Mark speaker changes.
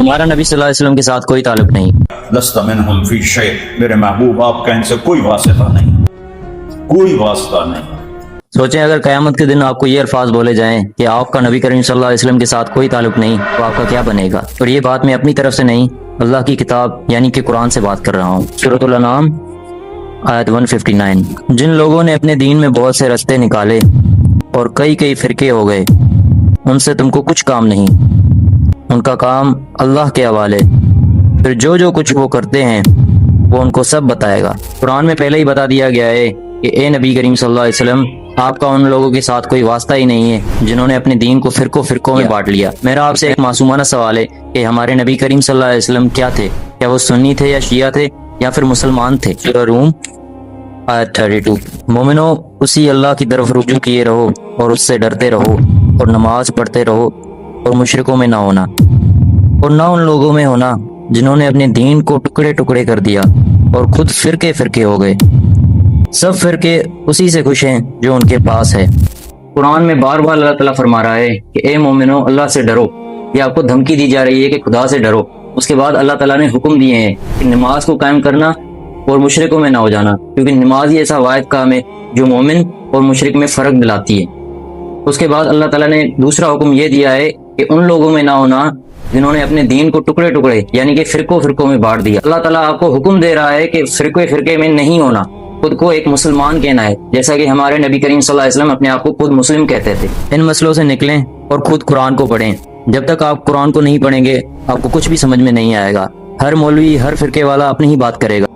Speaker 1: تمہارا نبی صلی اللہ علیہ وسلم کے ساتھ کوئی تعلق نہیں۔
Speaker 2: لست منہم فی شیء، میرے محبوب آپ کا ان سے کوئی واسطہ نہیں، کوئی واسطہ نہیں۔
Speaker 1: سوچیں اگر قیامت کے دن آپ کو یہ الفاظ بولے جائیں کہ آپ کا نبی کریم صلی اللہ علیہ وسلم کے ساتھ کوئی تعلق نہیں، تو آپ کا کیا بنے گا؟ اور یہ بات میں اپنی طرف سے نہیں، اللہ کی کتاب یعنی کہ قرآن سے بات کر رہا ہوں۔ سورۃ الانعام آیت 159۔ جن لوگوں نے اپنے دین میں بہت سے رستے نکالے اور کئی فرقے ہو گئے، ان سے تم کو کچھ کام نہیں، ان کا کام اللہ کے حوالے، پھر جو کچھ وہ کرتے ہیں وہ ان کو سب بتائے گا۔ قرآن میں پہلے ہی بتا دیا گیا ہے کہ اے نبی کریم صلی اللہ علیہ وسلم، آپ کا ان لوگوں کے ساتھ کوئی واسطہ ہی نہیں ہے جنہوں نے اپنے دین کو فرقوں میں بانٹ لیا۔ میرا آپ سے ایک معصومانہ سوال ہے کہ ہمارے نبی کریم صلی اللہ علیہ وسلم کیا تھے؟ کیا وہ سنی تھے یا شیعہ تھے یا پھر مسلمان تھے؟ سورہ روم آیت 32۔ مومنو، اسی اللہ کی طرف رجوع کیے رہو اور اس سے ڈرتے رہو اور نماز پڑھتے رہو اور مشرکوں میں نہ ہونا، اور نہ ان لوگوں میں ہونا جنہوں نے اپنے دین کو ٹکڑے کر دیا اور خود فرقے ہو گئے۔ سب فرقے اسی سے خوش ہیں جو ان کے پاس ہے۔ قرآن میں بار بار اللہ تعالیٰ فرما رہا ہے کہ اے مومنو، اللہ سے ڈرو۔ یہ آپ کو دھمکی دی جا رہی ہے کہ خدا سے ڈرو۔ اس کے بعد اللہ تعالیٰ نے حکم دیے ہیں کہ نماز کو قائم کرنا اور مشرکوں میں نہ ہو جانا، کیونکہ نماز ہی ایسا واحد کام ہے جو مومن اور مشرک میں فرق دلاتی ہے۔ اس کے بعد اللہ تعالیٰ نے دوسرا حکم یہ دیا ہے کہ ان لوگوں میں نہ ہونا جنہوں نے اپنے دین کو ٹکڑے یعنی کہ فرقوں میں بانٹ دیا۔ اللہ تعالیٰ آپ کو حکم دے رہا ہے کہ فرقے میں نہیں ہونا، خود کو ایک مسلمان کہنا ہے، جیسا کہ ہمارے نبی کریم صلی اللہ علیہ وسلم اپنے آپ کو خود مسلم کہتے تھے۔ ان مسئلوں سے نکلیں اور خود قرآن کو پڑھیں۔ جب تک آپ قرآن کو نہیں پڑھیں گے آپ کو کچھ بھی سمجھ میں نہیں آئے گا۔ ہر مولوی، ہر فرقے والا اپنی ہی بات کرے گا۔